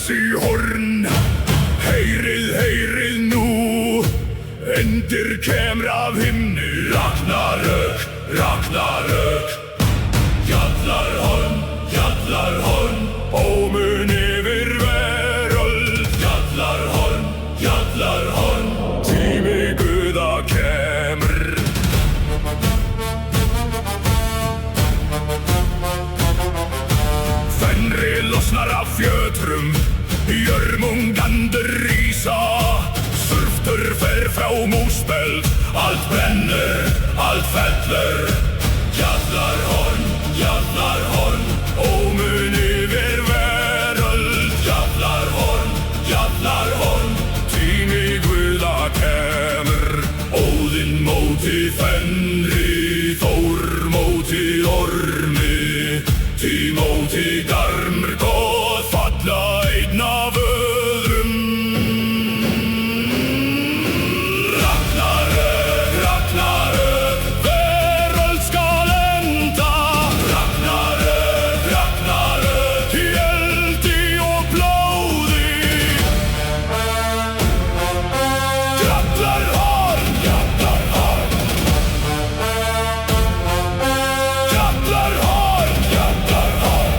blessi horn. Heyrið, heyrið nú, endir kemur af himnu. Ragnarök, Ragnarök. Gjallarhorn, Gjallarhorn, ómun yfir veröld. Gjallarhorn, Gjallarhorn, tími Guða kemur. Fenri losnar af fjötrum, Jörmungandur rísa. Surftur fer frá múspeld, allt brennur, allt fellur. Gjallarhorn, Gjallarhorn, ómun yfir veröld. Gjallarhorn, Gjallarhorn, tími Guða kemur. Óðinn móti Fenri, Þór móti Ormi. Tí móti Garmr góð falla einn af öðrum. Ragnarök, Ragnarök, veröld skal enda. Ragnarök, Ragnarök, í eldi og blóði. Gjallarhorn, Gjallarhorn. Gjallarhorn, Gjallarhorn.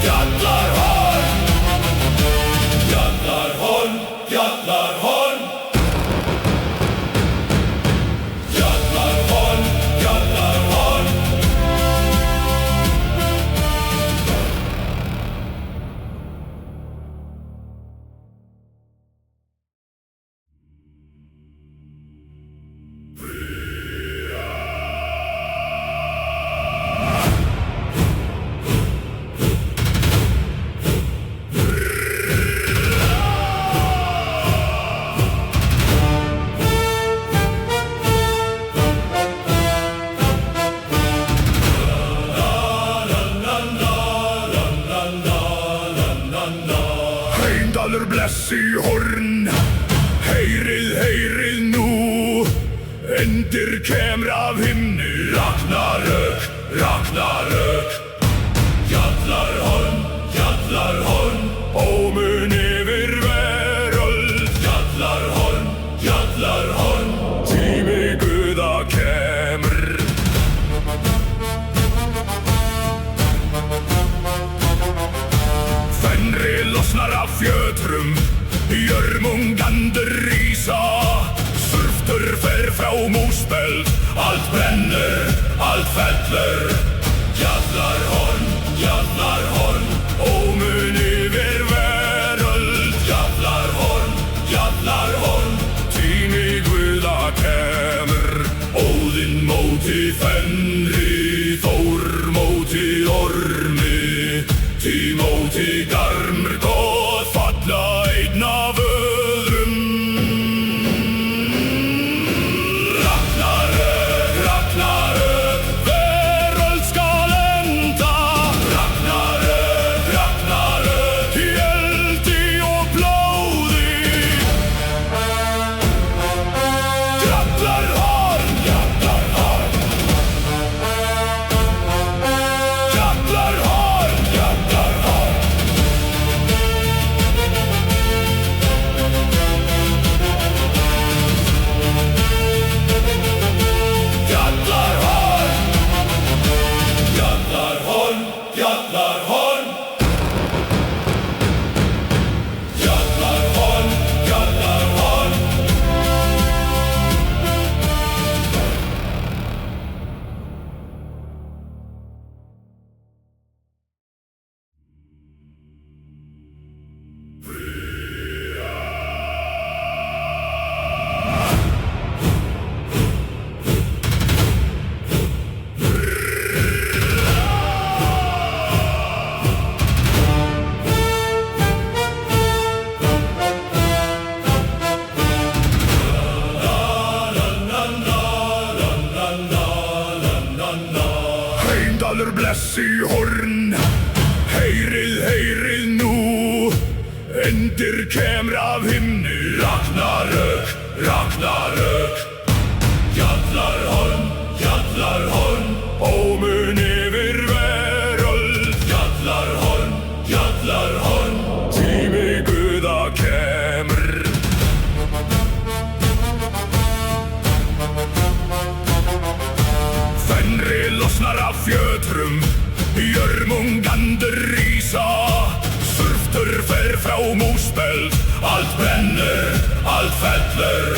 Gjallarhorn, Gjallarhorn, Gjallarhorn. Gjallarhorn, Gjallarhorn. Heimdallur blessi horn. Heyrið, heyrið nú, endir kemur af himnu. Ragnarök, Ragnarök. Gjallarhorn, Gjallarhorn, ómun yfir veröld. Gjallarhorn, Gjallarhorn, tími Guða kemur. Fenri losnar af fjötrum, Jörmungandur rísa. Surftur fer frá múspeld, allt brennur, allt fellur. Gjallarhorn, Gjallarhorn, ómun yfir veröld. Gjallarhorn, Gjallarhorn, tími Guða kemur. Óðinn móti Fenri, Þór móti Ormi. Tí móti Garmr góð falla einn af öðrum. Ragnarök, Ragnarök, veröld skal enda. Ragnarök, Ragnarök, í eldi og blóði. Gjallarhorn, Gjallarhorn. Gjallarhorn, Gjallarhorn. Gjallarhorn, Gjallarhorn. Gjallarhorn, Gjallarhorn. Heimdallur blessi horn. Heyrið, heyrið nú, endir kemur af himnu. Ragnarök, Ragnarök. Gjallarhorn, Fenrir losnar af fjötrum, Jörmungandur rísa. Surtur fer frá múspeld, allt brennur, allt fellur.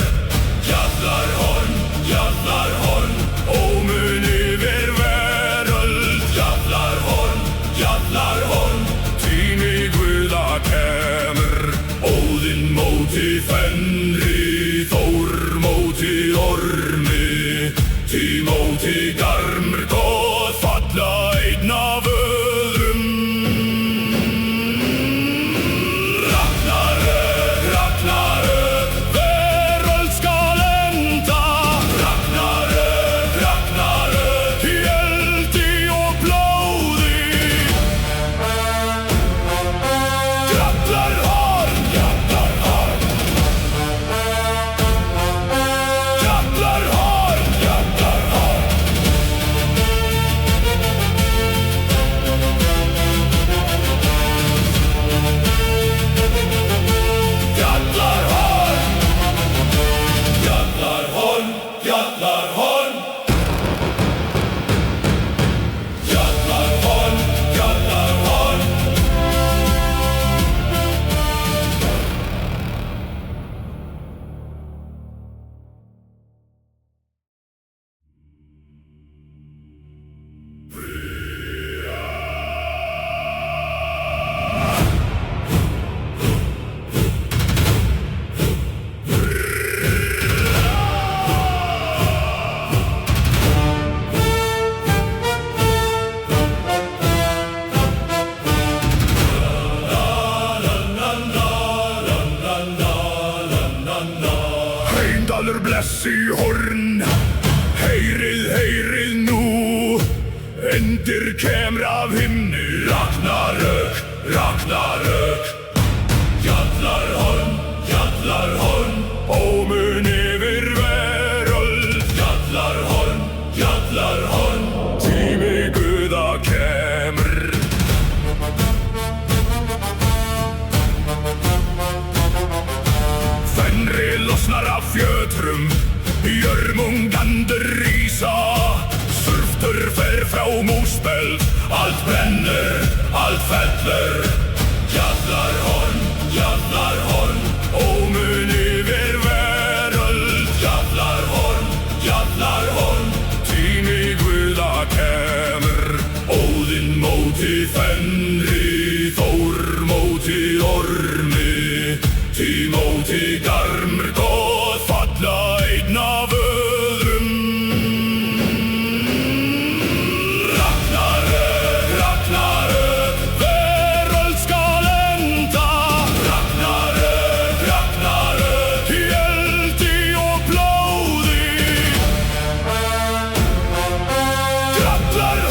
Jallarhorn, jallarhorn, ómun yfir veröld. Jallarhorn, jallarhorn, tími guða kemur. Óðinn móti Fenri, Þór móti Ormi. Tí móti Garmr goð falla einn af öðrum. Ragnarök, Ragnarök, veröld skal enda. Ragnarök, Ragnarök, í eldi og blóði. Jallarhorn, jallarhorn. Jallarhorn, jallarhorn. Jallarhorn, jallarhorn, jallarhorn. Jallarhorn, jallarhorn. Heimdallur blessi horn, heyrið, heyrið nú. Endir kemur af himni, Ragnarök, Ragnarök. Jallarhorn, jallarhorn, ómun yfir veröld. Jallarhorn, jallarhorn, tími guða kemur. Fenrir losnar af fjötrum, Jörmungandur rísa. Surtur fer frá múspeld, allt brennur, allt fellur. Jallarhorn, jallarhorn, ómun yfir veröld. Jallarhorn, jallarhorn, tími guða kemur. Óðinn móti Fenri, Þór móti Ormi. Tí móti Garmr goð falla einn af öðrum. Ragnarök, Ragnarök, veröld skal enda. Ragnarök, Ragnarök, í eldi og blóði. Jallarhorn,